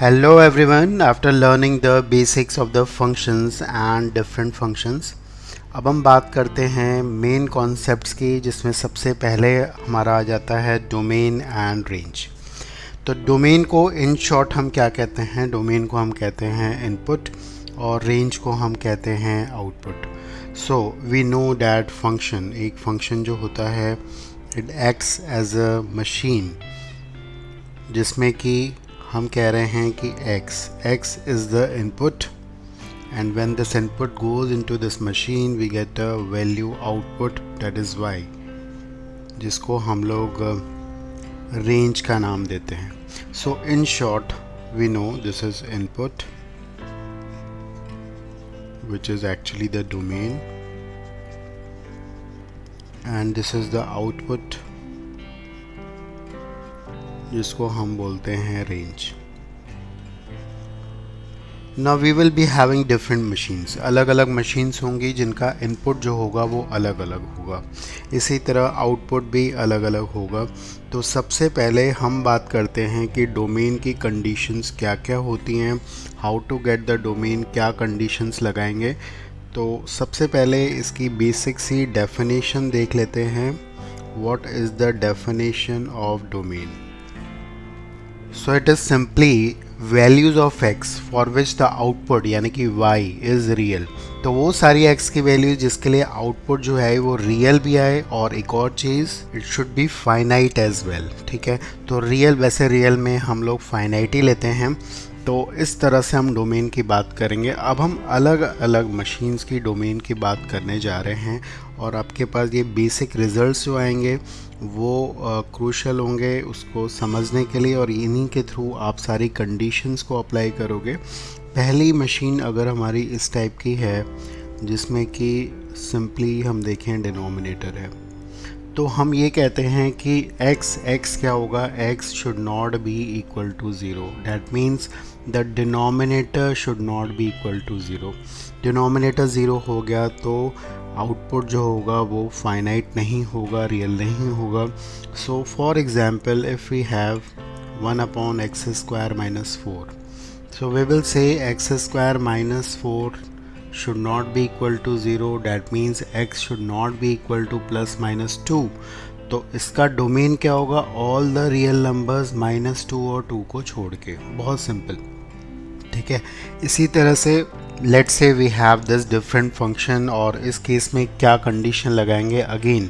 Hello everyone, after learning the basics of the functions and different functions, अब हम बात करते हैं मेन कॉन्सेप्ट्स की, जिसमें सबसे पहले हमारा आ जाता है डोमेन एंड रेंज। तो डोमेन को इन शॉर्ट हम क्या कहते हैं? डोमेन को हम कहते हैं इनपुट और रेंज को हम कहते हैं output. So we know that function, एक फंक्शन जो होता है it acts as a machine, जिसमें कि हम कह रहे हैं कि x is the input, and when this input goes into this machine we get a value output, that is y, जिसको हम लोग रेंज का नाम देते हैं। So in short we know this is input, which is actually the domain, and this is the output, जिसको हम बोलते हैं range. Now we will be having different machines, अलग अलग मशीन्स होंगी जिनका इनपुट जो होगा वो अलग अलग होगा, इसी तरह आउटपुट भी अलग अलग होगा। तो सबसे पहले हम बात करते हैं कि डोमेन की कंडीशंस क्या क्या होती हैं, how to get the domain, क्या कंडीशंस लगाएंगे। तो सबसे पहले इसकी बेसिक सी डेफिनेशन देख लेते हैं। What is the definition of domain? So it is simply values of x for which the output यानी कि y इज़ रियल। तो वो सारी x की वैल्यूज जिसके लिए आउटपुट जो है वो रियल भी आए, और एक और चीज़, it should be finite as well. ठीक है, तो रियल, वैसे रियल में हम लोग फाइनाइट ही लेते हैं। तो इस तरह से हम डोमेन की बात करेंगे। अब हम अलग अलग मशीन्स की डोमेन की बात करने जा रहे हैं, और आपके पास ये बेसिक रिजल्ट्स जो आएंगे वो क्रूशल होंगे उसको समझने के लिए, और इन्हीं के थ्रू आप सारी कंडीशंस को अप्लाई करोगे। पहली मशीन अगर हमारी इस टाइप की है, जिसमें कि सिंपली हम देखें डिनोमिनेटर है, तो हम ये कहते हैं कि x क्या होगा? x should not be equal to zero. That means the denominator should not be equal to zero. Denominator zero हो गया तो आउटपुट जो होगा वो फाइनाइट नहीं होगा, रियल नहीं होगा। So for example if we have 1/x² minus 4, so we will say x² minus 4 should not be equal to 0, that means x should not be equal to plus minus 2। तो इसका domain क्या होगा? All the real numbers -2 और 2 को छोड़ के। बहुत simple, ठीक है। इसी तरह से let's say we have this different function, और इस केस में क्या कंडीशन लगाएंगे? Again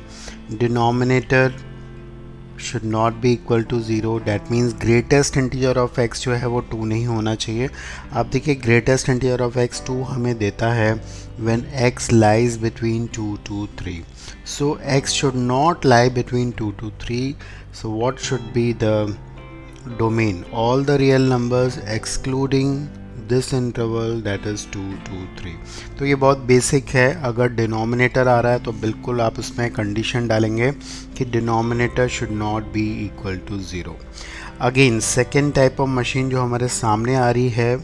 denominator should not be equal to zero, that means greatest integer of x जो है वो 2 नहीं होना चाहिए। आप देखिए ग्रेटेस्ट इंटीजर ऑफ x 2 हमें देता है when x lies between 2 to 3। So x should not lie between 2 to 3। So what should be the domain? All the real numbers excluding this interval, that is 2 to 3। तो ये बहुत basic है। अगर denominator आ रहा है तो बिल्कुल आप उसमें कंडीशन डालेंगे कि denominator should not be equal to zero. Again second type of machine जो हमारे सामने आ रही है,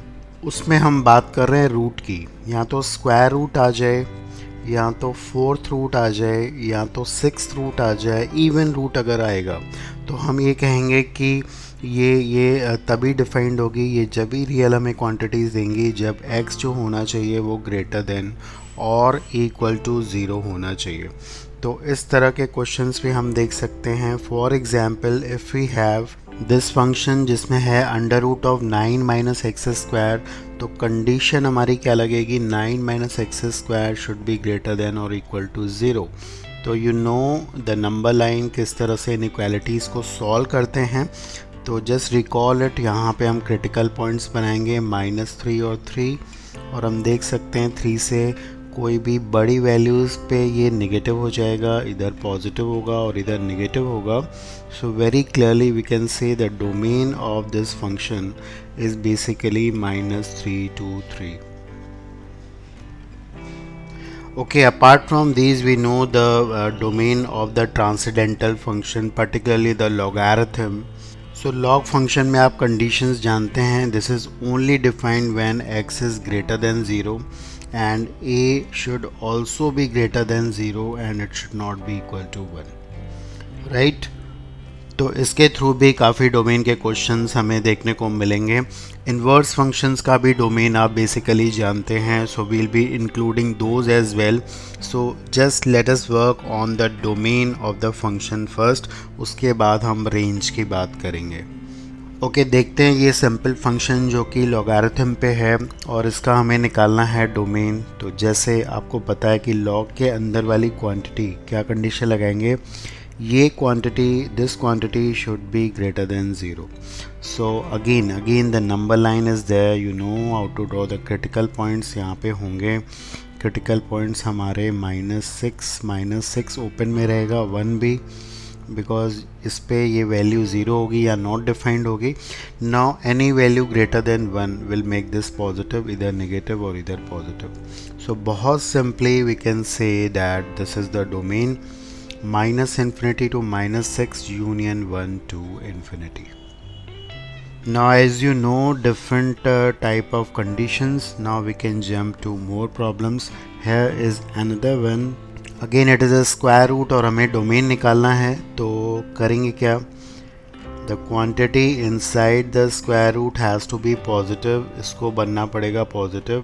उसमें हम बात कर रहे हैं रूट की। या तो स्क्वायर रूट आ जाए, या तो फोर्थ रूट आ जाए, या तो सिक्स्थ रूट आ जाए, इवन रूट अगर आएगा तो हम ये कहेंगे कि ये तभी डिफाइंड होगी, ये जब भी रियल हमें क्वांटिटीज़ देंगी जब x जो होना चाहिए वो ग्रेटर देन और इक्वल टू ज़ीरो होना चाहिए। तो इस तरह के क्वेश्चंस भी हम देख सकते हैं। For example if we have this function जिसमें है under root of 9 minus x², तो कंडीशन हमारी क्या लगेगी? 9 minus x² should be greater than और इक्वल टू ज़ीरो। तो you know the number line किस तरह से इनइक्वालिटीज़ को सॉल्व करते हैं। तो जस्ट रिकॉल इट। यहाँ पे हम क्रिटिकल पॉइंट्स बनाएंगे -3 और 3, और हम देख सकते हैं 3 से कोई भी बड़ी वैल्यूज़ पे ये नेगेटिव हो जाएगा, इधर पॉजिटिव होगा और इधर नेगेटिव होगा। So very clearly we can say the domain of this function is basically -3 to 3। Okay, apart from these we know the domain of the transcendental function, particularly the logarithm। So log function में आप conditions जानते हैं। This is only defined when x is greater than 0 and a should also be greater than 0 and it should not be equal to 1, right? तो इसके through भी काफ़ी domain के questions हमें देखने को मिलेंगे। इन्वर्स फंक्शंस का भी डोमेन आप बेसिकली जानते हैं, so we'll be including those as well. So just let us work on the domain of the function first, उसके बाद हम रेंज की बात करेंगे। ओके, देखते हैं ये सिंपल फंक्शन जो कि लॉगरिथम पे है और इसका हमें निकालना है डोमेन। तो जैसे आपको पता है कि लॉग के अंदर वाली क्वांटिटी क्या कंडीशन लगाएंगे, ये quantity, this quantity should be greater than 0। So again the number line is there, you know how to draw the critical points. यहाँ पे होंगे क्रिटिकल पॉइंट्स हमारे -6 ओपन में रहेगा, 1 भी, बिकॉज इस पे ये वैल्यू 0 होगी या नॉट डिफाइंड होगी। Now any value greater than 1 will make this positive, इधर नेगेटिव और इधर पॉजिटिव। सो बहुत simply we can say that this is the domain -infinity to -6 union 1 to infinity. Now as you know different type of conditions, now we can jump to more problems. Here is another one. Again it is a square root और हमें domain निकालना है। तो करेंगे क्या, the quantity inside the square root has to be positive, इसको बनना पड़ेगा पॉजिटिव,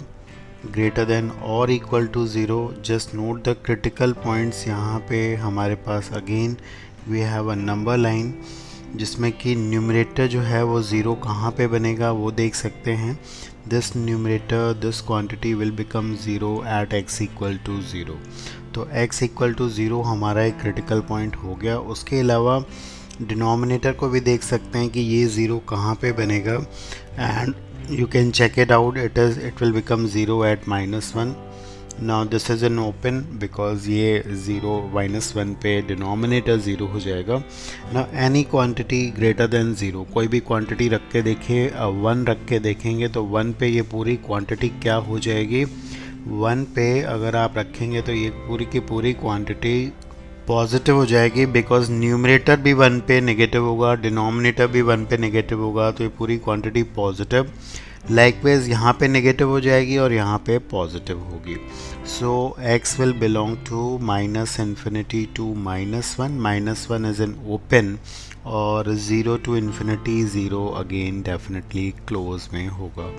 ग्रेटर देन और equal to 0। Just note the critical points. यहाँ पे हमारे पास again we have a number line जिसमें कि न्यूमरेटर जो है वो 0 कहाँ पे बनेगा वो देख सकते हैं। This numerator, this quantity will become 0 at x equal to 0। तो x इक्वल टू 0 हमारा एक क्रिटिकल पॉइंट हो गया। उसके अलावा डिनोमिनेटर को भी देख सकते हैं कि ये 0 कहाँ पे बनेगा, and you can check it out, it will become 0 at -1. now this is an open because ये 0 -1 पे डिनोमिनेटर 0 हो जाएगा। now any quantity greater than 0, कोई भी क्वांटिटी रख के देखिए, 1 रख के देखेंगे तो 1 पे ये पूरी क्वांटिटी क्या हो जाएगी, 1 पे अगर आप रखेंगे तो ये पूरी की पूरी क्वांटिटी पॉजिटिव हो जाएगी, बिकॉज न्यूमरेटर भी 1 पे नेगेटिव होगा, डिनोमिनेटर भी 1 पे नेगेटिव होगा, तो ये पूरी क्वांटिटी पॉजिटिव। लाइकवाइज यहाँ पे नेगेटिव हो जाएगी और यहाँ पे पॉजिटिव होगी। So x will belong to -infinity to -1, -1 is an open, और 0 to infinity 0 again definitely close में होगा।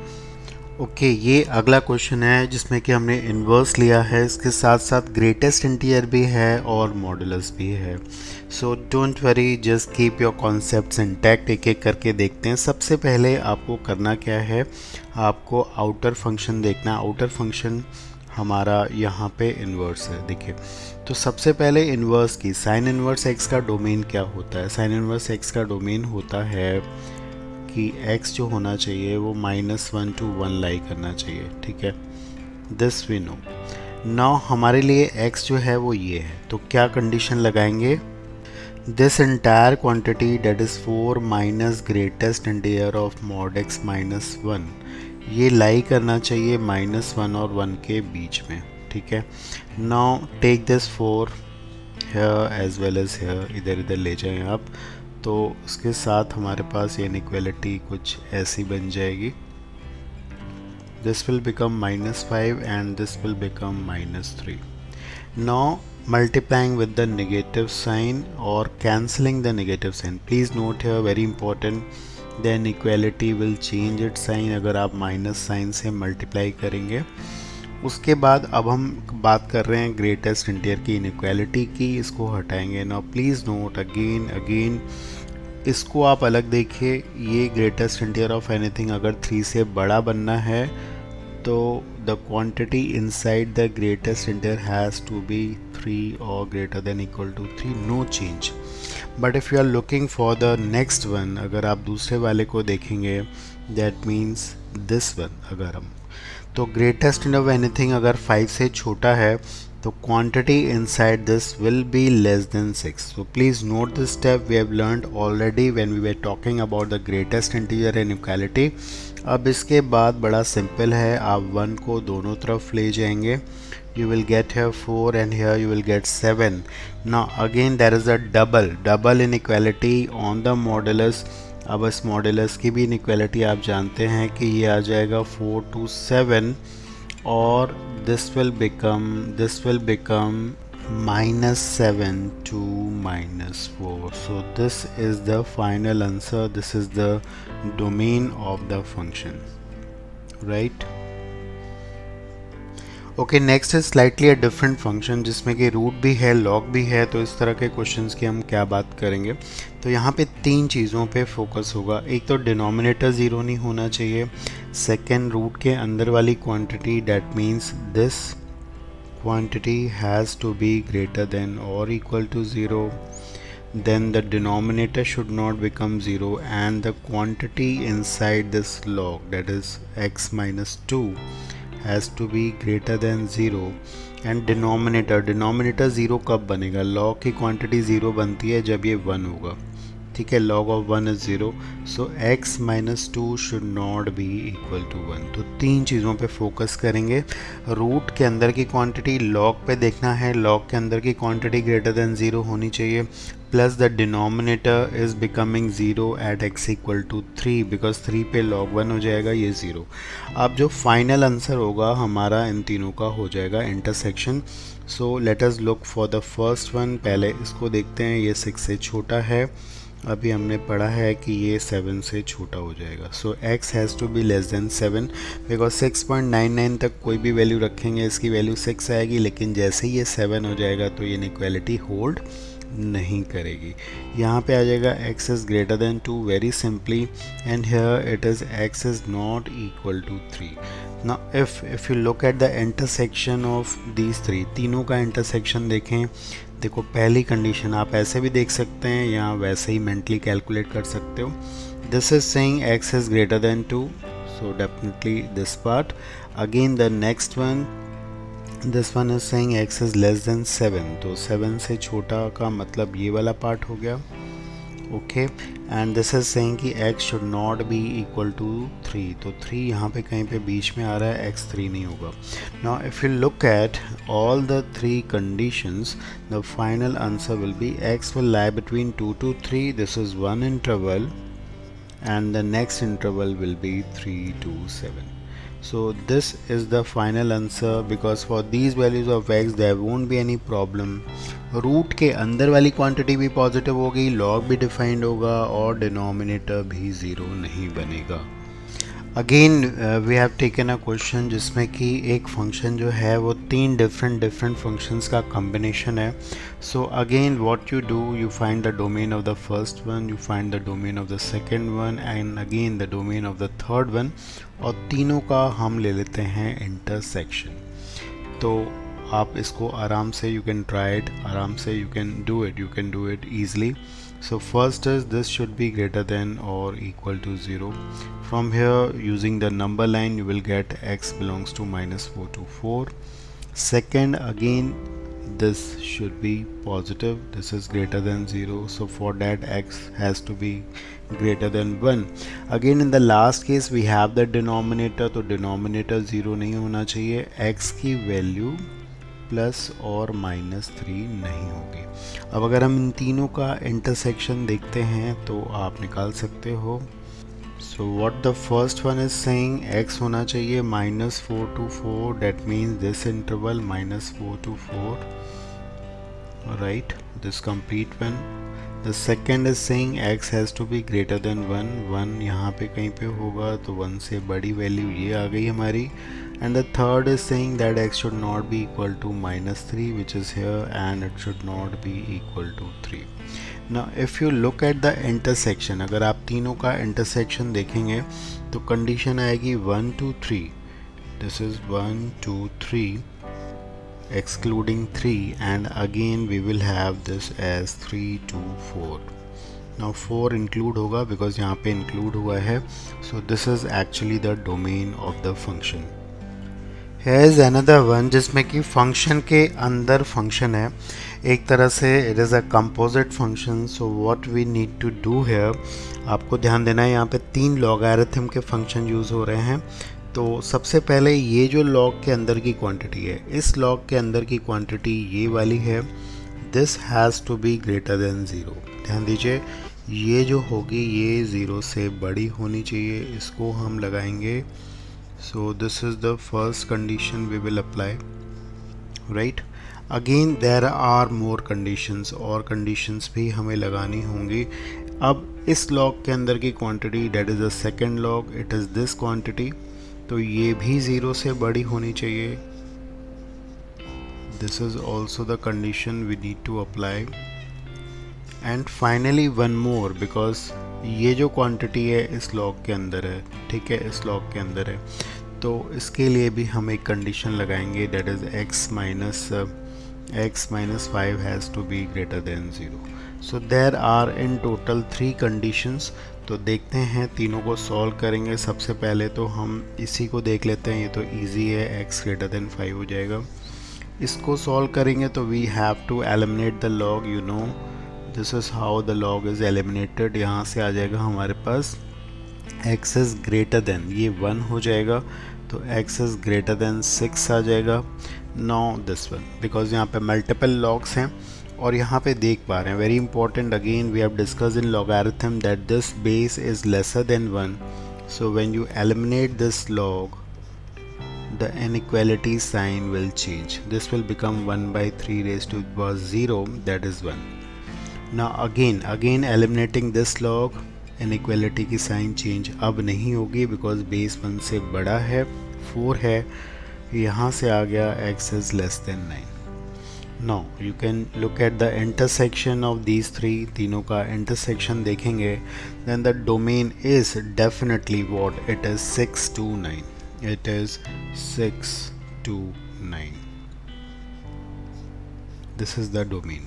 ओके, ये अगला क्वेश्चन है जिसमें कि हमने इन्वर्स लिया है, इसके साथ साथ ग्रेटेस्ट इंटीजर भी है और मॉडुलस भी है। So don't worry, just keep your concepts intact. एक एक करके देखते हैं। सबसे पहले आपको करना क्या है, आपको आउटर फंक्शन देखना है। आउटर फंक्शन हमारा यहाँ पे इन्वर्स है, देखिए। तो सबसे पहले इन्वर्स की, साइन इन्वर्स एक्स का डोमेन क्या होता है। साइन इन्वर्स एक्स का डोमेन होता है कि x जो होना चाहिए वो -1 to 1 लाई करना चाहिए, ठीक है, दिस वी नो। नाउ हमारे लिए x जो है वो ये है, तो क्या कंडीशन लगाएंगे, this entire quantity that is 4 minus greatest integer of mod x -1, ये लाई करना चाहिए -1 और 1 के बीच में, ठीक है। Now take this 4 here as well as here, इधर इधर ले जाएं आप। तो उसके साथ हमारे पास ये इनइक्वालिटी कुछ ऐसी बन जाएगी, this will become -5 and this will become -3। Now multiplying with the negative sign और cancelling the negative sign, please note here very important, the inequality will change its sign अगर आप माइनस साइन से multiply करेंगे। उसके बाद अब हम बात कर रहे हैं ग्रेटेस्ट इंटीजर की इनइक्वालिटी की, इसको हटाएंगे। नाउ प्लीज़ नोट अगेन इसको आप अलग देखिए, ये ग्रेटेस्ट इंटीजर ऑफ एनीथिंग अगर 3 से बड़ा बनना है तो the quantity inside the greatest integer has to be 3 और greater than equal to 3, no change. But if you are looking for the next one, अगर आप दूसरे वाले को देखेंगे दैट मीन्स दिस वन, अगर हम तो ग्रेटेस्ट इंटीजर ऑफ एनीथिंग अगर 5 से छोटा है तो quantity inside this will be less than 6. So please note this step, we have learned already when we were talking about the greatest integer inequality. अब इसके बाद बड़ा सिंपल है, आप 1 को दोनों तरफ ले जाएंगे, you will get here 4 and here you will get 7. Now again there is a double inequality on the modulus. अब इस मॉडुलस की भी इनइक्वालिटी आप जानते हैं कि ये आ जाएगा 4 to 7 और this will become -7 to -4. So this is the final answer. This is the domain of the function, right? Okay, next is slightly a different function जिसमें कि रूट भी है, लॉग भी है। तो इस तरह के क्वेश्चंस की हम क्या बात करेंगे। तो यहाँ पे तीन चीज़ों पे फोकस होगा। एक तो डिनोमिनेटर ज़ीरो नहीं होना चाहिए, सेकंड रूट के अंदर वाली quantity, that means this quantity has to be greater than or equal to 0, then the denominator should not become 0, and the quantity inside this log, that is x minus 2, has to be greater than 0, and denominator 0 कब बनेगा? log की quantity 0 बनती है जब ये 1 होगा, ठीक है। log of 1 is 0, so x minus 2 should not be equal to 1। तो तीन चीज़ों पे फोकस करेंगे। रूट के अंदर की क्वांटिटी log पे देखना है, log के अंदर की क्वांटिटी ग्रेटर देन 0 होनी चाहिए, plus the denominator is becoming 0 at x equal to 3, because 3 पे log 1 हो जाएगा, ये 0। अब जो फाइनल आंसर होगा हमारा इन तीनों का हो जाएगा intersection. So let us look for the first one. पहले इसको देखते हैं, ये 6 से छोटा है, अभी हमने पढ़ा है कि ये 7 से छोटा हो जाएगा। So x has to be less than 7, because 6.99 तक कोई भी वैल्यू रखेंगे इसकी वैल्यू 6 आएगी, लेकिन जैसे ही ये 7 हो जाएगा तो ये इनइक्वालिटी होल्ड नहीं करेगी। यहाँ पे आ जाएगा x is greater than 2 very simply, and here it is x is not equal to 3। Now if you look at the intersection of these three, तीनों का इंटरसेक्शन देखें। देखो, पहली कंडीशन आप ऐसे भी देख सकते हैं या वैसे ही मेंटली कैलकुलेट कर सकते हो। This is saying x is greater than 2, so definitely this part. Again the next one, this one is saying x is less than 7, तो 7 से छोटा का मतलब ये वाला पार्ट हो गया, okay. And this is saying कि x should not be equal to 3, तो 3 यहाँ पे कहीं पे बीच में आ रहा है, x 3 नहीं होगा। Now if you look at all the three conditions, the final answer will be x will lie between 2 to 3, this is one interval, and the next interval will be 3 to 7. So this is the final answer, because for these values of x there won't be any problem. Root के अंदर वाली quantity भी positive होगी, log भी defined होगा, और denominator भी zero नहीं बनेगा। Again we have taken a question जिसमें कि एक फंक्शन जो है वो तीन डिफरेंट फंक्शंस का कॉम्बिनेशन है। So again what you do, you find the domain of the first one, you find the domain of the second one, and again the domain of the third one, और तीनों का हम ले लेते हैं intersection. तो आप इसको आराम से, यू कैन ट्राई इट, आराम से you can do it easily. So first is this should be greater than or equal to 0. From here, using the number line, you will get x belongs to -4 to 4. Second, again this should be positive, this is greater than 0, so for that x has to be greater than 1. Again in the last case we have the denominator, तो denominator 0 नहीं होना चाहिए, x की value plus और -3 नहीं होगी। अब अगर हम इन तीनों का इंटरसेक्शन देखते हैं तो आप निकाल सकते हो। So what the first one is saying, x होना चाहिए -4 to 4, that means this interval -4 to 4, right, this complete one. The second is saying x has to be greater than 1 यहाँ पे कहीं पे होगा, तो 1 से बड़ी वैल्यू ये आ गई हमारी। And the third is saying that x should not be equal to -3, which is here, and it should not be equal to 3. Now if you look at the intersection, अगर आप तीनों का intersection देखेंगे तो condition आएगी 1 2 3, this is 1 2 3 excluding 3, and again we will have this as 3 2 4. Now 4 include होगा because यहाँ पे include हुआ है, so this is actually the domain of the function. Here is another one जिसमें कि फंक्शन के अंदर फंक्शन है, एक तरह से it is a composite function. So what we need to do here, आपको ध्यान देना है, यहाँ पे 3 लॉगरिथम के फंक्शन यूज़ हो रहे हैं। तो सबसे पहले ये जो लॉग के अंदर की क्वांटिटी है, इस लॉग के अंदर की क्वांटिटी ये वाली है, this has to be greater than 0। ध्यान दीजिए, ये जो होगी ये 0 से बड़ी होनी चाहिए, इसको हम लगाएंगे। So this is the first condition we will apply, right? Again there are more conditions, और कंडीशंस भी हमें लगानी होंगी। अब इस लॉग के अंदर की quantity that is the second log, it is this quantity, तो ये भी 0 से बड़ी होनी चाहिए। This is also the condition we need to apply. And finally one more, because ये जो क्वांटिटी है इस लॉग के अंदर है, ठीक है, इस लॉग के अंदर है, तो इसके लिए भी हम एक कंडीशन लगाएंगे, that is x minus 5 has to be greater than 0। So there are in total 3 conditions. तो देखते हैं, तीनों को सॉल्व करेंगे। सबसे पहले तो हम इसी को देख लेते हैं, ये तो इजी है, x ग्रेटर देन 5 हो जाएगा। इसको सॉल्व करेंगे तो we have to eliminate the log, you know this is how the log is eliminated. यहाँ से आ जाएगा हमारे पास x इज़ ग्रेटर देन, ये 1 हो जाएगा, तो x इज़ ग्रेटर देन 6 आ जाएगा। नाउ दिस वन, बिकॉज यहाँ पे मल्टीपल लॉग्स हैं और यहाँ पे देख पा रहे हैं, very important, again we have discussed in logarithm that this base is lesser than 1, so when you eliminate this log the inequality sign will change. This will become 1 by 3 raised to the power 0, that is 1. Now again eliminating this log, inequality की sign change अब नहीं होगी because base 1 से बड़ा है, 4 है, यहाँ से आ गया x is less than 9. Now you can look at the intersection of these three, तीनों का intersection देखेंगे, then the domain is definitely what it is 6 to 9. It is 6 to 9. This is the domain.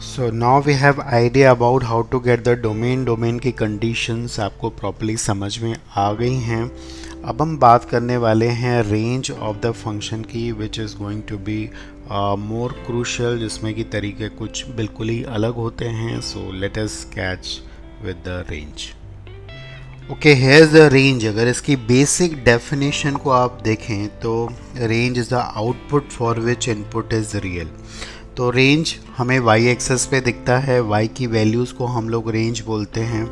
So now we have idea about how to get the domain. Domain की conditions आपको properly समझ में आ गई हैं। अब हम बात करने वाले हैं range of the function की, which is going to be more crucial, जिसमें कि तरीके कुछ बिल्कुल ही अलग होते हैं। So let us catch with the range. Okay, here the range. अगर इसकी बेसिक डेफिनेशन को आप देखें तो range is the output for which input is real. तो रेंज हमें वाई एक्सेस पे दिखता है, वाई की वैल्यूज़ को हम लोग रेंज बोलते हैं।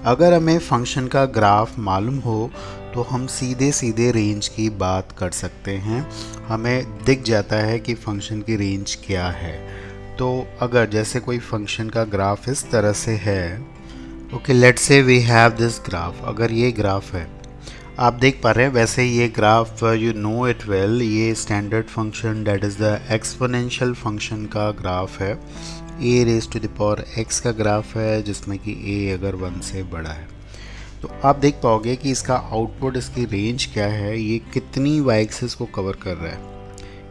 अगर हमें फंक्शन का ग्राफ मालूम हो तो हम सीधे सीधे रेंज की बात कर सकते हैं, हमें दिख जाता है कि फंक्शन की रेंज क्या है। तो अगर जैसे कोई फंक्शन का ग्राफ इस तरह से है, okay, let's say we have this graph. अगर ये ग्राफ है, आप देख पा रहे हैं, वैसे ये graph you know it well, ये standard function that is the exponential function का ग्राफ है, a raise to the power x का ग्राफ है, जिसमें कि a अगर 1 से बड़ा है। तो आप देख पाओगे कि इसका आउटपुट, इसकी रेंज क्या है, ये कितनी y एक्सिस को कवर कर रहा है।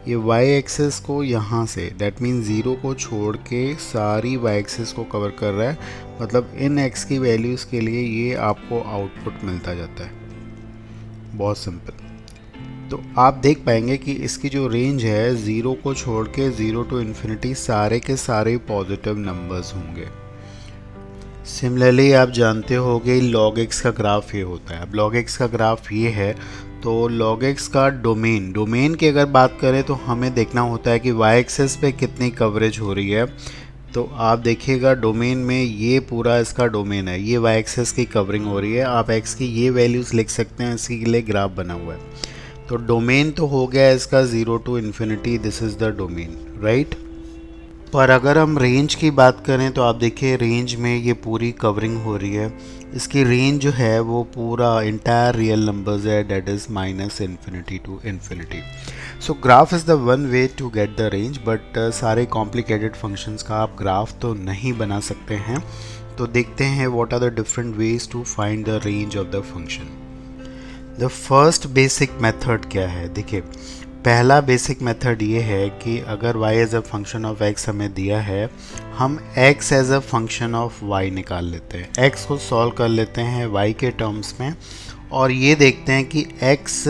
ये y एक्सिस को यहाँ से, दैट मीन 0 को छोड़ के सारी y एक्सिस को कवर कर रहा है, मतलब इन x की वैल्यूज़ के लिए ये आपको आउटपुट मिलता जाता है। बहुत सिंपल। तो आप देख पाएंगे कि इसकी जो रेंज है, 0 को छोड़ के 0 टू इन्फिनिटी सारे के सारे पॉजिटिव नंबर्स होंगे। सिमिलरली आप जानते होंगे log x का ग्राफ ये होता है। अब log x का ग्राफ ये है, तो log x का डोमेन की अगर बात करें तो हमें देखना होता है कि y एक्सेस पे कितनी कवरेज हो रही है। तो आप देखिएगा डोमेन में ये पूरा इसका डोमेन है, ये y एक्सेस की कवरिंग हो रही है। आप x की ये वैल्यूज़ लिख सकते हैं, इसके लिए ग्राफ बना हुआ है। तो डोमेन तो हो गया इसका 0 to infinity, this is the domain, right. पर अगर हम रेंज की बात करें तो आप देखिए रेंज में ये पूरी कवरिंग हो रही है। इसकी रेंज जो है वो पूरा इंटायर रियल नंबर्स है, that is minus infinity to infinity. So graph is the one way to get the range, but सारे कॉम्प्लिकेटेड फंक्शंस का आप ग्राफ तो नहीं बना सकते हैं। तो देखते हैं what are the different ways to find the range of the function. The first basic method क्या है, देखिए पहला बेसिक मेथड ये है कि अगर y as a function of x हमें दिया है, हम x as a function of y निकाल लेते हैं, x को सॉल्व कर लेते हैं y के टर्म्स में, और ये देखते हैं कि x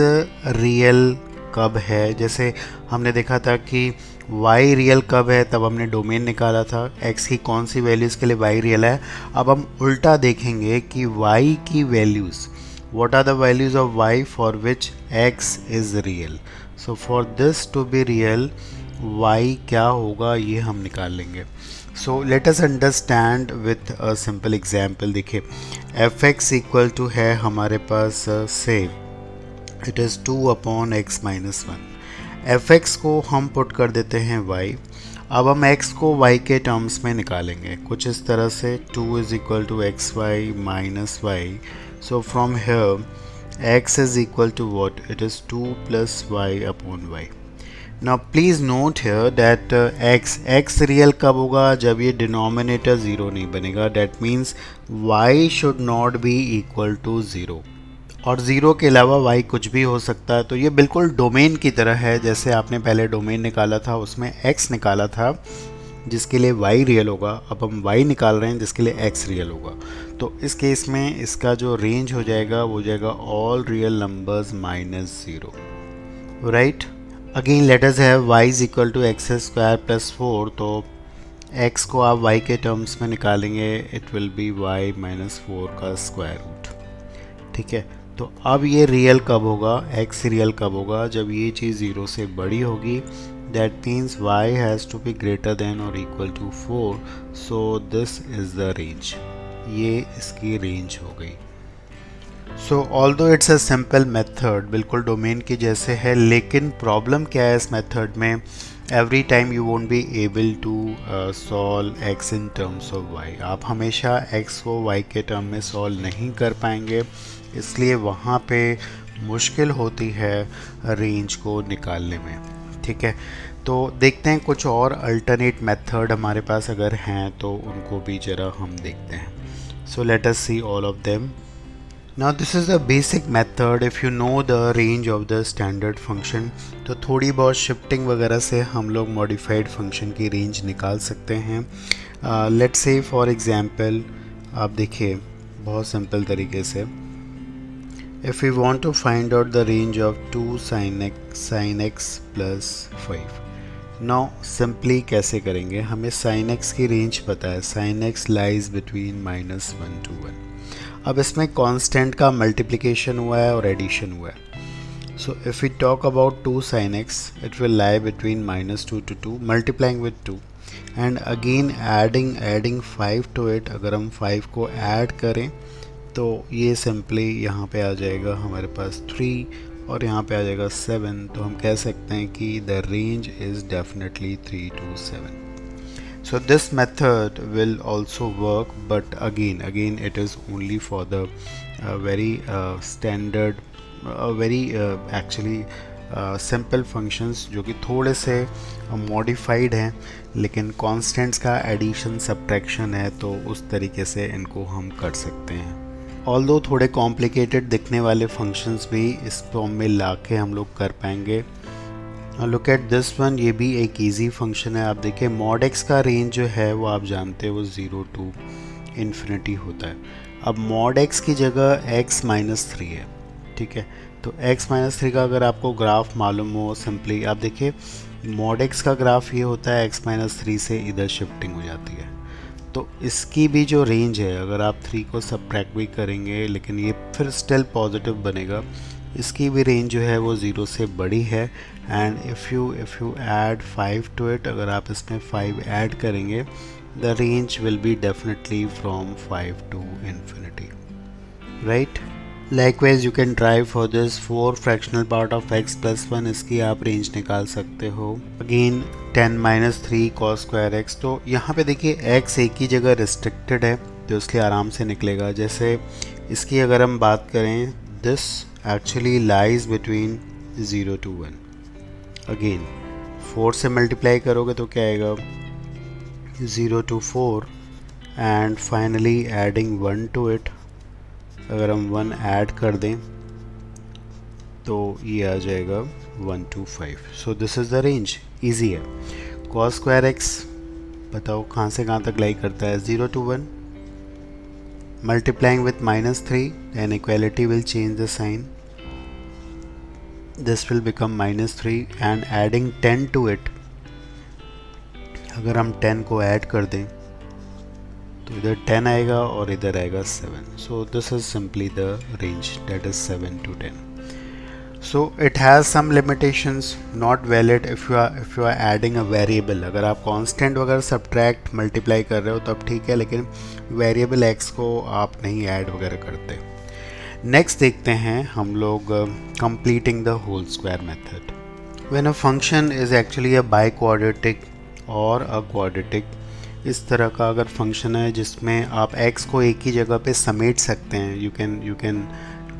रियल कब है। जैसे हमने देखा था कि y रियल कब है, तब हमने डोमेन निकाला था, x की कौन सी वैल्यूज़ के लिए y रियल है। अब हम उल्टा देखेंगे कि y की values, what are the values of y for which x is real. So for this to be real, y क्या होगा ये हम निकाल लेंगे। So let us understand with a simple example। देखिए fx इक्वल टू है हमारे पास से it is 2 upon x minus 1। F x को हम पुट कर देते हैं y। अब हम x को y के टर्म्स में निकालेंगे कुछ इस तरह से 2 is equal to x y minus y. So from here x is equal to what, it is 2 plus y upon y. Now please note here that x रियल कब होगा, जब ये डिनोमिनेटर ज़ीरो नहीं बनेगा। That means y should not be equal to 0 और zero के अलावा y कुछ भी हो सकता है। तो ये बिल्कुल डोमेन की तरह है, जैसे आपने पहले डोमेन निकाला था उसमें x निकाला था जिसके लिए y रियल होगा, अब हम y निकाल रहे हैं जिसके लिए x रियल होगा। तो इस केस में इसका जो रेंज हो जाएगा वो हो जाएगा all real numbers minus zero, right. Again let us have y is equal to x square plus 4। तो x को आप y के टर्म्स में निकालेंगे, it will B y minus 4 का स्क्वायर रूट, ठीक है। तो अब ये रियल कब होगा, x रियल कब होगा, जब ये चीज़ ज़ीरो से बड़ी होगी। That means y has to be greater than और equal to 4। So this is the range, ये इसकी रेंज हो गई। So although it's a simple method, बिल्कुल डोमेन की जैसे है, लेकिन प्रॉब्लम क्या है इस मेथड में, every time you won't be able to solve x in terms of y। आप हमेशा x को y के टर्म में सॉल्व नहीं कर पाएंगे, इसलिए वहाँ पे मुश्किल होती है रेंज को निकालने में, ठीक है। तो देखते हैं कुछ और अल्टरनेट मेथड हमारे पास अगर हैं तो उनको भी ज़रा हम देखते हैं। So let us see all of them. Now this is the basic method if you know the range of the standard function। तो थोड़ी बहुत शिफ्टिंग वगैरह से हम लोग मॉडिफाइड फंक्शन की रेंज निकाल सकते हैं। लेट्स से फॉर एग्जांपल आप देखिए बहुत सिंपल तरीके से, if we want to find out the range of 2 sin x plus 5। now simply कैसे करेंगे, हमें sin x की रेंज पता है, sin x lies between -1 to 1। अब इसमें कांस्टेंट का मल्टीप्लिकेशन हुआ है और एडिशन हुआ है। So if we talk about 2 sin x, it will lie between -2 to 2 multiplying with 2 and again adding 5 to it. अगर हम 5 को ऐड करें तो ये सिंपली यहाँ पे आ जाएगा हमारे पास 3 और यहाँ पे आ जाएगा 7। तो हम कह सकते हैं कि the range is definitely 3 to 7। So this method will also work, but again it is only for the very standard very actually simple functions जो कि थोड़े से modified हैं, लेकिन constants का addition subtraction है, तो उस तरीके से इनको हम कर सकते हैं। although थोड़े complicated दिखने वाले functions भी इस फॉर्म में ला के हम लोग कर पाएंगे। लुक एट दिस वन, ये भी एक इजी फंक्शन है। आप देखिए mod x का रेंज जो है वो आप जानते हैं वो 0 to इन्फिनिटी होता है। अब mod x की जगह x माइनस 3 है, ठीक है। तो x माइनस 3 का अगर आपको ग्राफ मालूम हो, सिंपली आप देखिए mod x का ग्राफ ये होता है, x माइनस 3 से इधर शिफ्टिंग हो जाती है। तो इसकी भी जो रेंज है, अगर आप 3 को सब्ट्रैक्ट भी करेंगे लेकिन ये फिर स्टिल पॉजिटिव बनेगा, इसकी भी रेंज जो है वो 0 से बड़ी है। And if you add 5 to it, अगर आप इसमें 5 ऐड करेंगे, the range will be definitely from 5 to infinity, right. Likewise you can try for this 4 fractional part of x plus 1, इसकी आप रेंज निकाल सकते हो। Again 10 - 3 cos square x। तो यहाँ पे देखिए x एक ही जगह रिस्ट्रिक्टेड है तो इसलिए आराम से निकलेगा। जैसे इसकी अगर हम बात करें, this actually lies between 0 to 1। Again 4 से मल्टीप्लाई करोगे तो क्या आएगा, 0 to 4 and finally adding 1 to it. अगर हम 1 ऐड कर दें तो ये आ जाएगा 1 to 5। So this is the range, easy है। cos स्क्वायर x बताओ कहाँ से कहाँ तक लाई करता है, 0 to 1 multiplying with -3, then equality will change the sign, this will become -3 and adding 10 to it। अगर हम 10 को ऐड कर दें तो इधर 10 आएगा और इधर आएगा 7। so this is simply the range, that is 7 to 10। so it has some limitations, not valid if you are adding a variable। अगर आप constant वगैरह subtract multiply कर रहे हो तब ठीक है, लेकिन variable x को आप नहीं ऐड वगैरह करते। नेक्स्ट देखते हैं हम लोग completing the whole square method। When a function is actually a biquadratic और a quadratic, इस तरह का अगर फंक्शन है जिसमें आप x को एक ही जगह पे समेट सकते हैं, you can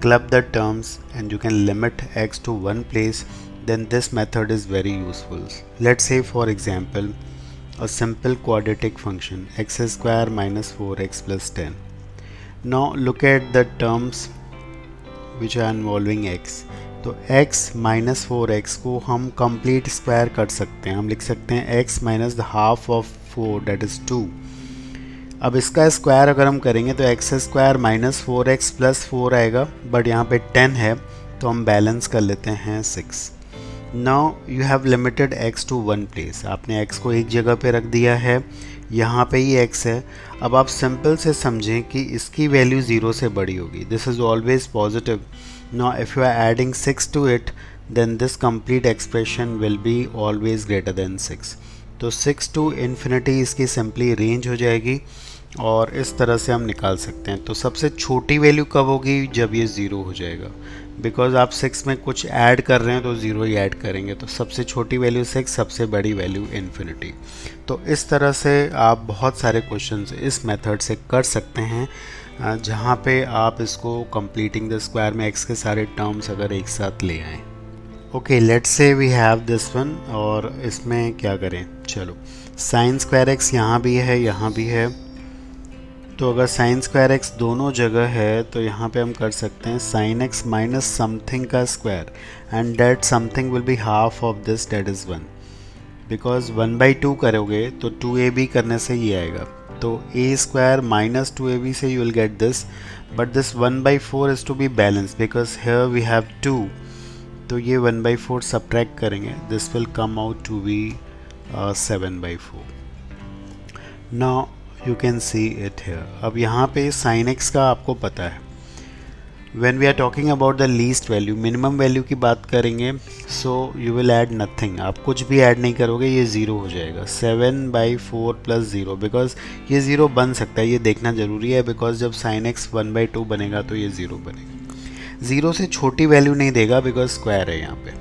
club the terms and you can limit x to one place, then this method is very useful. Let's say for example a simple quadratic function x square minus 4x plus 10. Now look at the terms which are involving x. तो x minus 4x को हम complete square कर सकते हैं, हम लिख सकते हैं x minus the half of 4 that is 2. अब इसका स्क्वायर अगर हम करेंगे तो x square minus 4x plus 4 आएगा, बट यहाँ पे 10 है तो हम बैलेंस कर लेते हैं 6. Now you have limited x to one place, आपने x को एक जगह पे रख दिया है, यहाँ पे ही x है. अब आप सिंपल से समझें कि इसकी वैल्यू 0 से बड़ी होगी, this is always positive. Now if you are adding 6 to it, then this complete expression will be always greater than 6. तो 6 to infinity इसकी सिंपली रेंज हो जाएगी और इस तरह से हम निकाल सकते हैं. तो सबसे छोटी वैल्यू कब होगी, जब ये 0 हो जाएगा, बिकॉज आप 6 में कुछ ऐड कर रहे हैं तो 0 ही ऐड करेंगे. तो सबसे छोटी वैल्यू 6, सबसे बड़ी वैल्यू इन्फिनिटी. तो इस तरह से आप बहुत सारे क्वेश्चंस इस मेथड से कर सकते हैं जहाँ पे आप इसको कंप्लीटिंग द स्क्वायर में x के सारे टर्म्स अगर एक साथ ले आएँ. Okay, let's say we have this one, और इसमें क्या करें, चलो साइन स्क्वायर x यहाँ भी है, यहाँ भी है. तो अगर साइन स्क्वायर x दोनों जगह है तो यहाँ पे हम कर सकते हैं साइन x माइनस समथिंग का square, and that something will be half of this, that is 1. Because 1/2 करोगे तो 2ab करने से ये आएगा, तो a स्क्वायर माइनस 2ab से you will get this, but this 1/4 is to be balance because here we have 2. तो ये 1/4 सब्ट्रैक्ट करेंगे, this will come out to be 7/4. Now you can see it here. अब यहाँ पे sign x का आपको पता है, when we are talking about the least value, minimum value की बात करेंगे, so you will add nothing, आप कुछ भी ऐड नहीं करोगे, ये 0 हो जाएगा. 7/4 प्लस 0, बिकॉज ये 0 बन सकता है, ये देखना ज़रूरी है, बिकॉज जब sin x 1/2 बनेगा तो ये 0 बनेगा. 0 से छोटी वैल्यू नहीं देगा बिकॉज स्क्वायर है यहाँ पे.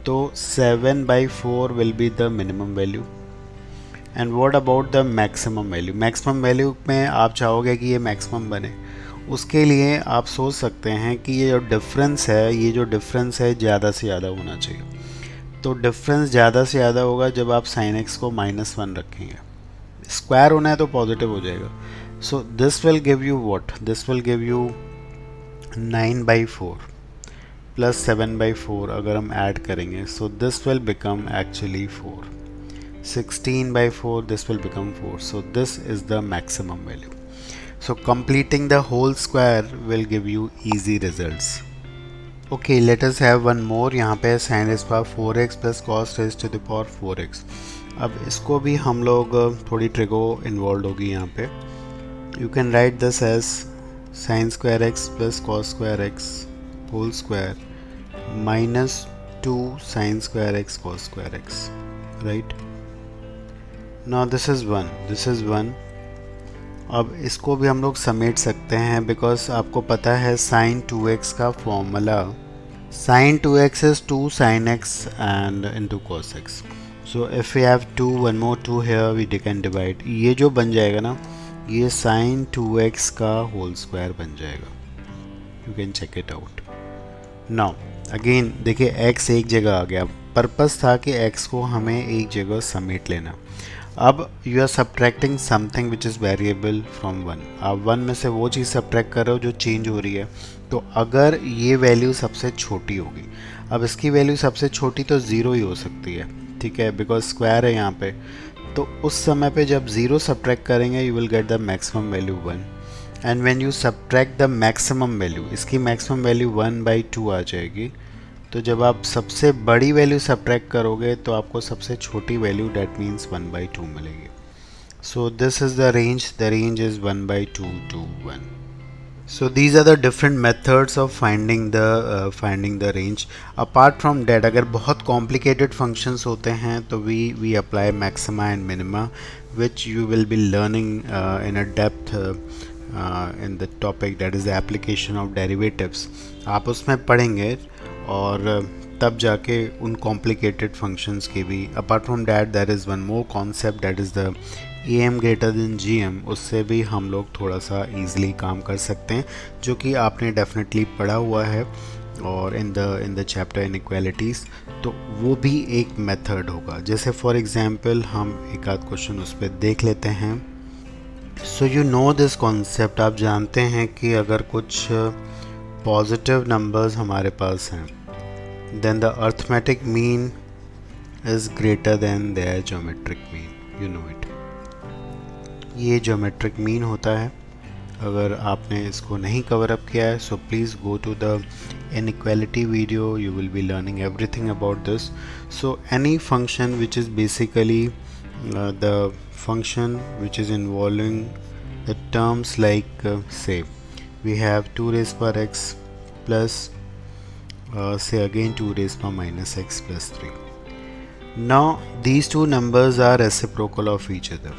तो 7/4 will be the minimum value. And what about the maximum value, maximum value में आप चाहोगे कि ये मैक्सिमम बने, उसके लिए आप सोच सकते हैं कि ये जो डिफरेंस है, ये जो डिफरेंस है ज़्यादा से ज़्यादा होना चाहिए. तो डिफरेंस ज़्यादा से ज़्यादा होगा जब आप sin x को -1 रखेंगे. स्क्वायर होना है तो पॉजिटिव हो जाएगा. So this will give you what, this will give you 9/4 plus 7/4 अगर हम ऐड करेंगे, so this will become actually 4. 16/4 this will become 4. So this is the maximum value. So completing the whole square will give you easy results. Okay, let us have one more. यहाँ पे sin raised to the power 4x plus cos raised to the power 4x. अब इसको भी हम लोग थोड़ी ट्रिको involve होगी यहाँ पे. You can write this as sin square x plus cos square x whole square minus 2 sin square x cos square x, right? Now this is 1, this is 1. अब इसको भी हम लोग समेट सकते हैं, बिकॉज आपको पता है sin 2x का formula, sin 2x is 2 sin x and into cos x. So if we have 2, one more 2 here, we can divide. ये जो बन जाएगा ना, ये sin 2x का होल स्क्वायर बन जाएगा. You can check it out. Now again देखिए x एक जगह आ गया, पर्पस था कि x को हमें एक जगह समेट लेना. अब you are subtracting something which is variable from 1. आप 1 में से वो चीज़ सब्ट्रैक्ट कर रहे हो जो चेंज हो रही है. तो अगर ये वैल्यू सबसे छोटी होगी, अब इसकी वैल्यू सबसे छोटी तो 0 ही हो सकती है, ठीक है, बिकॉज स्क्वायर है यहाँ पे. तो उस समय पे जब 0 सब्ट्रैक्ट करेंगे you will get the maximum value 1. And when you subtract the maximum value, इसकी मैक्सिमम वैल्यू 1/2 आ जाएगी. तो जब आप सबसे बड़ी वैल्यू सब्ट्रैक्ट करोगे तो आपको सबसे छोटी वैल्यू, डेट मीन्स 1/2 मिलेगी. सो this is the range is 1/2 to 1. So these are the different methods of finding the range. Apart from that, अगर बहुत complicated functions होते हैं तो we apply maxima and minima, which you will be learning in a depth in the topic that is the application of derivatives. आप उसमें पढ़ेंगे. और तब जाके उन कॉम्प्लिकेटेड फंक्शंस के भी। Apart from that there is one more concept that is the AM greater than GM, उससे भी हम लोग थोड़ा सा ईजिली काम कर सकते हैं, जो कि आपने डेफिनेटली पढ़ा हुआ है और इन द चैप्टर इनइक्वालिटीज़। तो वो भी एक मेथड होगा। जैसे फॉर एग्जांपल हम एक आध क्वेश्चन उस पर देख लेते हैं। So you know this concept, आप जानते हैं कि अगर कुछ पॉजिटिव नंबर्स हमारे पास हैं then the arithmetic mean is greater than their geometric mean, you know it. ये ज्योमेट्रिक मीन होता है। अगर आपने इसको नहीं कवर अप किया है so please go to the inequality video, you will be learning everything about this. So any function which is basically the function which is involving the terms like say we have 2 raised power x plus say again 2 raised power minus x plus 3. Now these two numbers are reciprocal of each other.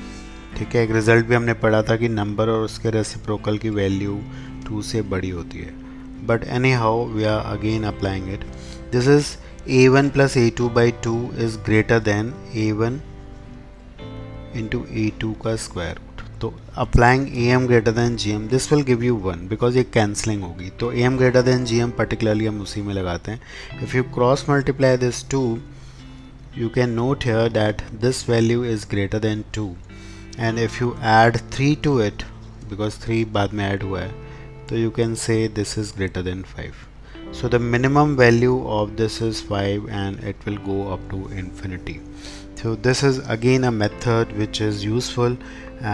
ठीक है, एक result भी हमने पढ़ा था कि number और उसके रेसिप्रोकल की वैल्यू 2 से बड़ी होती है। But anyhow we are again applying it. This is a1 plus a2 by 2 is greater than a1 into a2 का square root. तो applying am greater than gm, this will give you 1 because ये cancelling होगी। तो am greater than gm particularly हम उसी में लगाते हैं। If you cross multiply this 2, you can note here that this value is greater than 2, and if you add 3 to it because 3 बाद में add हुआ है, so you can say this is greater than 5. So the minimum value of this is 5 and it will go up to infinity. So this is again a method which is useful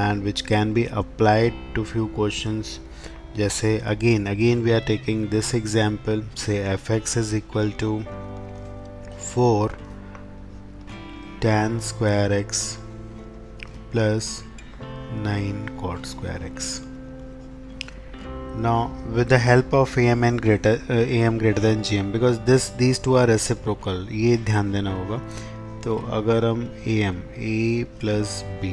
and which can be applied to few questions. जैसे again we are taking this example, say fx is equal to 4 tan square x plus 9 cot square x. Now with the help of am greater than gm, because these two are reciprocal, ये ध्यान देना होगा। तो अगर हम am a plus b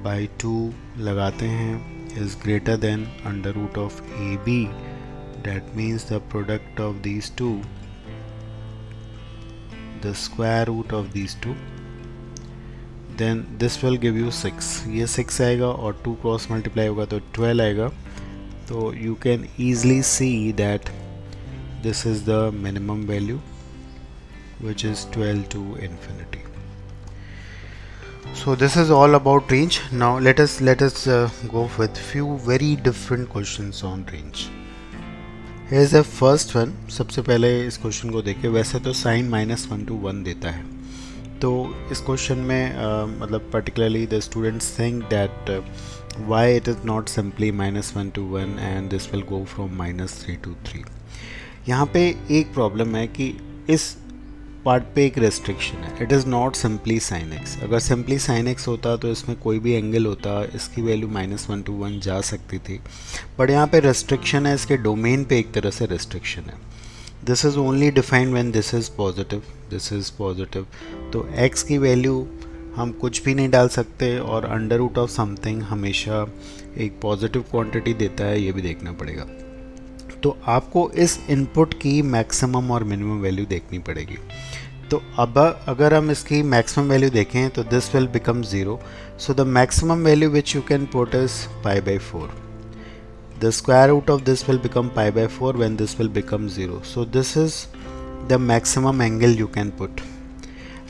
by 2 लगाते हैं is greater than under root of ab, that means the product of these two, the square root of these two, then this will give you 6. ये 6 आएगा और 2 क्रॉस मल्टीप्लाई होगा तो 12 आएगा। तो you can easily see that this is the minimum value which is 12 to infinity. So this is all about range. Now let us go with few very different questions on range. Here's the first one. सबसे पहले इस question को देखें। वैसे तो sign -1 to 1 देता है, तो इस क्वेश्चन में मतलब particularly the students think that why it is not simply -1 to 1 and this will go from -3 to 3. यहाँ पे एक प्रॉब्लम है कि इस पार्ट पे एक रेस्ट्रिक्शन है, it is not simply sine x. अगर सिंपली साइन एक्स होता तो इसमें कोई भी एंगल होता, इसकी वैल्यू -1 to 1 जा सकती थी, बट यहाँ पे रेस्ट्रिक्शन है, इसके डोमेन पे एक तरह से रेस्ट्रिक्शन है। This is only defined when this is positive, this is positive. तो x की वैल्यू हम कुछ भी नहीं डाल सकते और अंडर रूट ऑफ समथिंग हमेशा एक पॉजिटिव क्वांटिटी देता है, ये भी देखना पड़ेगा। तो आपको इस इनपुट की मैक्सिमम और मिनिमम वैल्यू देखनी पड़ेगी। तो अब अगर हम इसकी मैक्सिमम वैल्यू देखें तो this will become 0। So the maximum value which you can put is π/4. The square root of this will become π/4 when this will become 0. So this is the maximum angle you can put.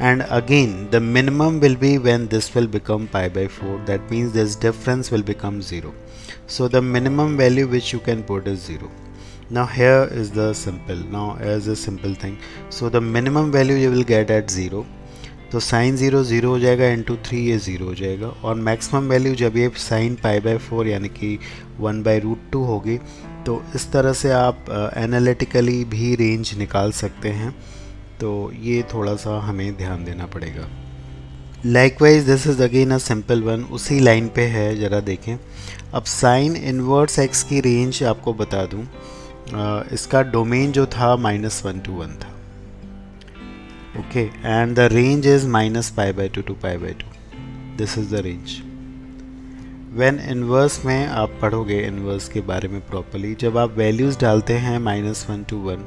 And again the minimum will be when this will become π/4. That means this difference will become 0. So the minimum value which you can put is 0. Now here is the simple thing. So the minimum value you will get at 0. तो sign 0 0 हो जाएगा, into 3 ये 0 हो जाएगा, और maximum value जब ये sign π/4 यानी कि 1/√2 होगी, तो इस तरह से आप एनालिटिकली भी रेंज निकाल सकते हैं। तो ये थोड़ा सा हमें ध्यान देना पड़ेगा। Likewise this is again a simple one, उसी लाइन पे है, ज़रा देखें। अब साइन इनवर्स x की रेंज आपको बता दूं, इसका डोमेन जो था -1 to 1 था, okay, and the range is -π/2 to π/2. This is the range. When inverse में आप पढ़ोगे इन्वर्स के बारे में प्रॉपरली, जब आप वैल्यूज़ डालते हैं -1 to 1,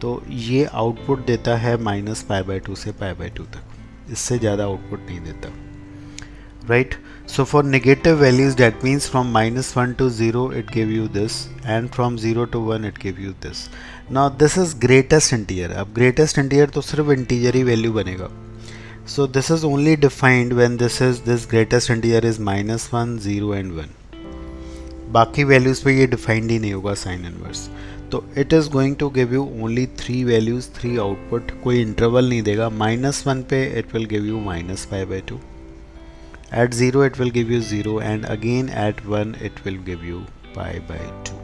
तो ये आउटपुट देता है -π/2 से π/2 तक, इससे ज़्यादा आउटपुट नहीं देता, right? So for negative values, that means from -1 to 0 it give you this, and from 0 to 1 it give you this. Now this is greatest integer. अब greatest integer तो सिर्फ integer ही value बनेगा. So this is only defined when this greatest integer is -1, 0 and 1. बाकी values पे ये defined ही नहीं होगा sin inverse. तो it is going to give you only 3 values, 3 output, कोई interval नहीं देगा. -1 पे it will give you -π/2. At 0 it will give you 0, and again at 1 it will give you π/2.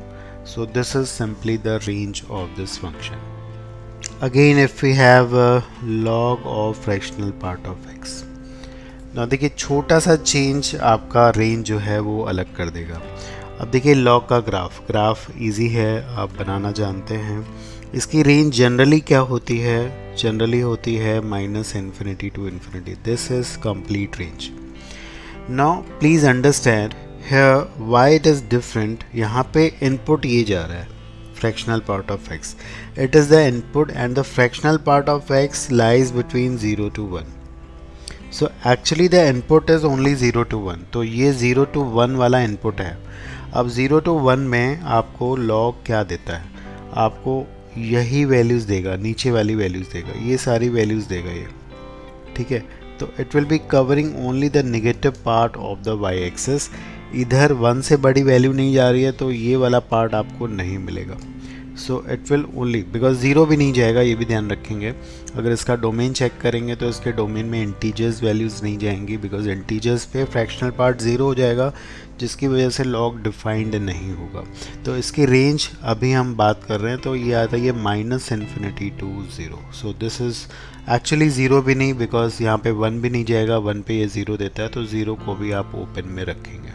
So this is simply the range of this function. Again, if we have a log of fractional part of x, now देखिए छोटा सा change आपका range जो है वो अलग कर देगा. अब देखिए लॉग का ग्राफ इजी है, आप बनाना जानते हैं. इसकी रेंज जनरली क्या होती है? जनरली होती है -∞ to ∞. This is complete range. Now please understand here why it is different. यहाँ पे input ये जा रहा है, fractional part of x. It is the input and the fractional part of x lies between 0 to 1. So actually the input is only 0 to 1. तो ये 0 to 1 वाला input है. अब 0 to 1 में आपको log क्या देता है? आपको यही values देगा, नीचे वाली values देगा, ये सारी values देगा ये, ठीक है. तो it will be covering only the negative part of the Y axis. इधर 1 से बड़ी वैल्यू नहीं जा रही है तो ये वाला पार्ट आपको नहीं मिलेगा. So it will only, because 0 भी नहीं जाएगा, ये भी ध्यान रखेंगे. अगर इसका डोमेन चेक करेंगे तो इसके डोमेन में इंटीजर्स वैल्यूज़ नहीं जाएंगी, बिकॉज इंटीजर्स पे फ्रैक्शनल पार्ट 0 हो जाएगा, जिसकी वजह से लॉग डिफाइंड नहीं होगा. तो इसकी रेंज अभी हम बात कर रहे हैं तो ये आता है ये -∞ to 0. So this is actually 0 भी नहीं, बिकॉज यहाँ पे 1 भी नहीं जाएगा, 1 पे ये 0 देता है, तो 0 को भी आप ओपन में रखेंगे.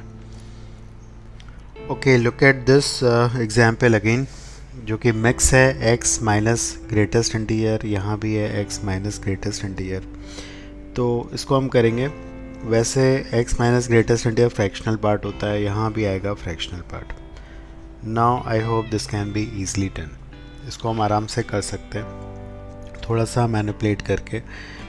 Okay, look at this example again, जो कि मिक्स है x माइनस ग्रेटेस्ट इंटीजर, यहाँ भी है x माइनस ग्रेटेस्ट इंटीजर. तो इसको हम करेंगे, वैसे x minus greatest integer fractional part होता है, यहाँ भी आएगा fractional part. Now I hope this can be easily done. इसको हम आराम से कर सकते हैं थोड़ा सा मैनिपुलेट करके,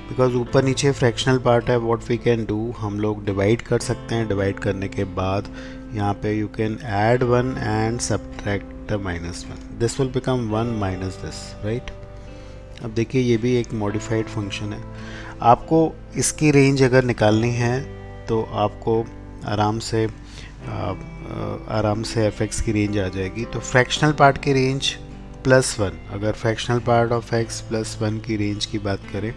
बिकॉज ऊपर नीचे फ्रैक्शनल पार्ट है. व्हाट वी कैन डू, हम लोग डिवाइड कर सकते हैं. डिवाइड करने के बाद यहाँ पे you can add 1 and subtract the -1. This will become 1 minus this, right. अब देखिए ये भी एक मॉडिफाइड फंक्शन है. आपको इसकी रेंज अगर निकालनी है तो आपको आराम से fx की रेंज आ जाएगी. तो फ्रैक्शनल पार्ट की रेंज +1, अगर फ्रैक्शनल पार्ट ऑफ x +1 की रेंज की बात करें,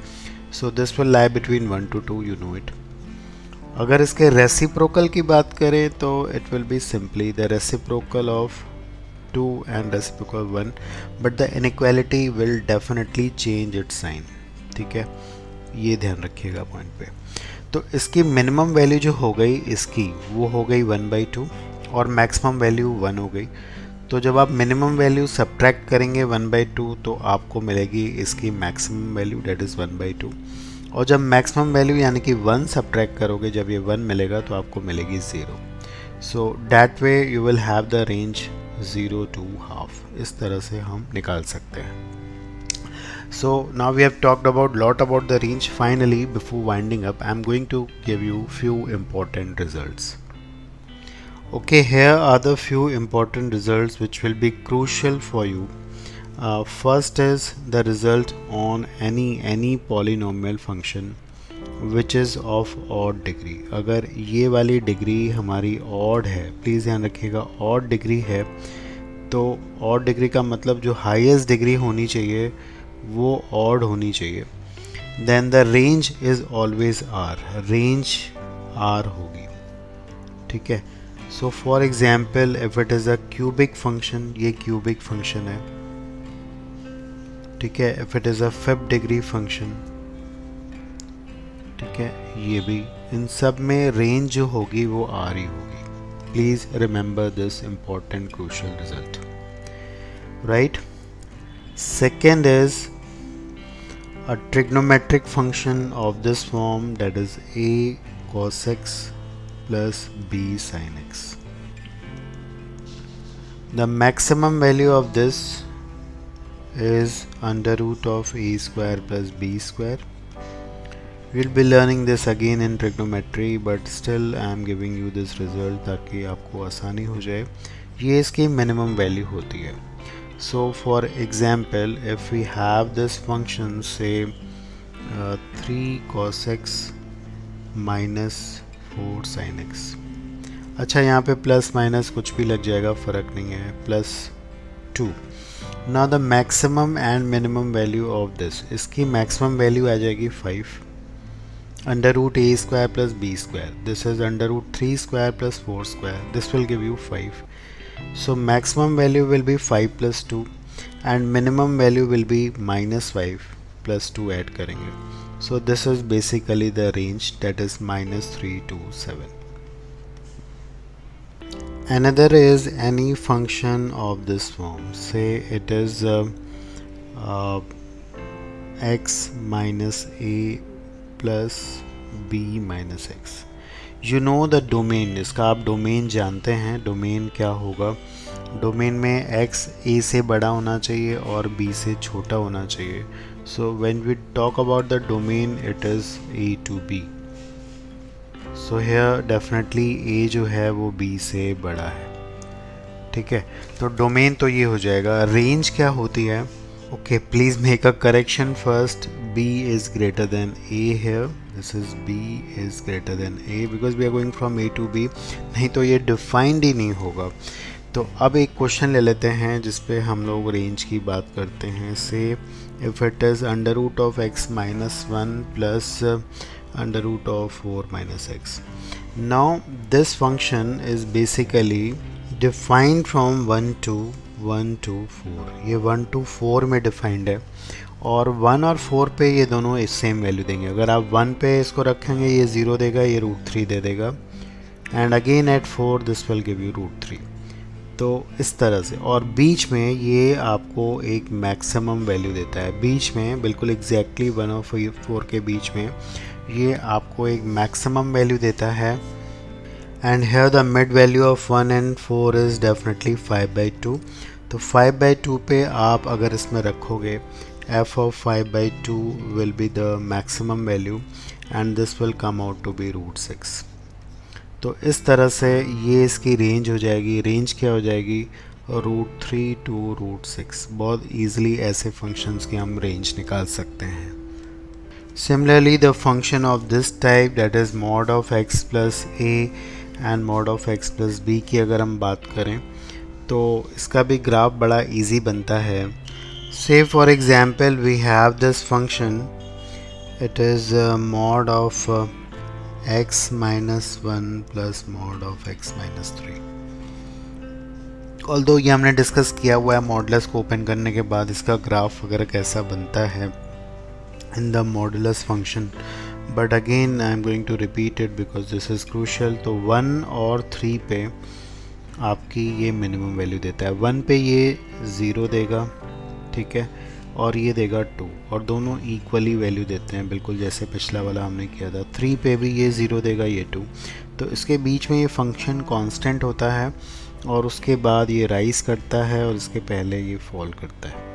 so this will lie between 1 to 2, you know it. अगर इसके रेसिप्रोकल की बात करें तो it will be simply the reciprocal of 2 and reciprocal 1, but the inequality will definitely change its sign. ठीक है, ये ध्यान रखिएगा पॉइंट पे. तो इसकी मिनिमम वैल्यू जो हो गई इसकी, वो हो गई 1/2 और मैक्सिमम वैल्यू 1 हो गई. तो जब आप मिनिमम वैल्यू सब्ट्रैक्ट करेंगे 1/2 तो आपको मिलेगी इसकी मैक्सिमम वैल्यू, डेट इज़ 1/2. और जब मैक्सिमम वैल्यू यानी कि 1 सब्ट्रैक्ट करोगे, जब ये 1 मिलेगा तो आपको मिलेगी 0. So that way you will have the range 0 to ½ इस तरह से हम निकाल सकते हैं. So now we have talked lot about the range. Finally, before winding up, I am going to give you few important results. Okay, here are the few important results which will be crucial for you. First is the result on any polynomial function which is of odd degree. अगर ये वाली degree हमारी odd है, please ध्यान रखिएगा odd degree है, तो odd degree का मतलब जो हाईएस्ट डिग्री होनी चाहिए वो odd होनी चाहिए. Then the range is always R, range R होगी, ठीक है. So for example, if it is a cubic function, ये cubic function है, ठीक है. If it is a fifth degree function, ठीक है, ये भी, इन सब में रेंज जो होगी वो R ही होगी. Please remember this important crucial result, right? Second is a trigonometric function of this form, that is a cos x plus b sin x. The maximum value of this is under root of a square plus b square. We'll be learning this again in trigonometry, but still I am giving you this result ताकि आपको आसानी हो जाए. ये इसकी minimum value होती है. So for example, if we have this function, say 3 cos x minus 4 sin x. अच्छा, यहाँ पे प्लस माइनस कुछ भी लग जाएगा, फ़र्क नहीं है, plus 2. Now the maximum and minimum value of this, इसकी मैक्सिमम वैल्यू आ जाएगी 5 under root a square plus b square. This is under root 3 square plus 4 square. This will give you 5. So maximum value will be 5 plus 2 and minimum value will be minus 5 plus 2 add करेंगे. So this is basically the range, that is minus 3 to 7. Another is any function of this form. Say it is x minus a plus b minus x. You know the domain, इसका आप domain जानते हैं. Domain क्या होगा? Domain में x a से बड़ा होना चाहिए और b से छोटा होना चाहिए. So when we talk about the domain it is a to b. So here definitely a जो है वो b से बड़ा है. ठीक है, तो डोमेन तो ये हो जाएगा. रेंज क्या होती है? Okay, please make a correction first. B is greater than A here. This is B is greater than A because we are going from A to B. नहीं तो ये defined ही नहीं होगा. तो अब एक क्वेश्चन ले लेते हैं जिस पे हम लोग रेंज की बात करते हैं. Say if it is under root of x minus 1 plus under root of 4 minus x. Now this function is basically defined from 1 to 4. ये 1 to 4 में डिफाइंड है और 1 और 4 पे ये दोनों इस सेम वैल्यू देंगे. अगर आप 1 पे इसको रखेंगे ये 0 देगा, ये √3 दे देगा and again at 4 this will give you √3. तो इस तरह से. और बीच में ये आपको एक मैक्सिमम वैल्यू देता है. बीच में बिल्कुल एग्जैक्टली 1 और 4 के बीच में ये आपको एक मैक्सिमम वैल्यू देता है. And here the mid value of 1 and 4 is definitely 5/2. तो 5/2 पे आप अगर इसमें रखोगे f of 5/2 will be the maximum value and this will come out to be √6. तो इस तरह से ये इसकी रेंज हो जाएगी. रेंज क्या हो जाएगी? √3 to √6. बहुत ईजिली ऐसे फंक्शंस की हम रेंज निकाल सकते हैं. Similarly the function of this type, that is mod of x plus a and mod of x plus b की अगर हम बात करें तो इसका भी ग्राफ बड़ा इजी बनता है. Say for example we have this function, it is mod of x minus 1 plus mod of x minus 3. Although ये हमने डिस्कस किया हुआ है मॉडुलस को ओपन करने के बाद इसका ग्राफ वगैरह कैसा बनता है in the modulus function. But again I am going to repeat it because this is crucial. तो 1 और 3 पे आपकी ये मिनिमम वैल्यू देता है. 1 पे ये 0 देगा, ठीक है, और ये देगा 2 और दोनों इक्वली वैल्यू देते हैं बिल्कुल जैसे पिछला वाला हमने किया था. 3 पे भी ये 0 देगा, ये 2. तो इसके बीच में ये फंक्शन कांस्टेंट होता है और उसके बाद ये राइज करता है और इसके पहले ये फॉल करता है.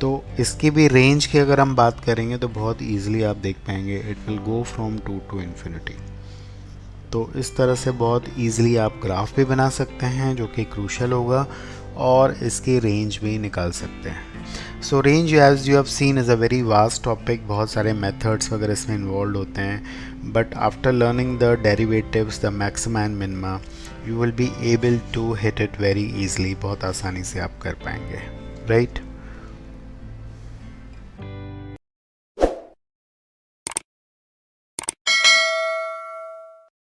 तो इसकी भी रेंज की अगर हम बात करेंगे तो बहुत ईजिली आप देख पाएंगे it will go from 2 to infinity. तो इस तरह से बहुत ईजिली आप ग्राफ भी बना सकते हैं जो कि क्रूशल होगा और इसकी रेंज भी निकाल सकते हैं. So range as you have seen is a very vast topic. बहुत सारे मेथड्स वगैरह इसमें इन्वॉल्व होते हैं. But after learning the derivatives, the maxima and minima, you will be able to hit it very easily. बहुत आसानी से आप कर पाएंगे, राइट.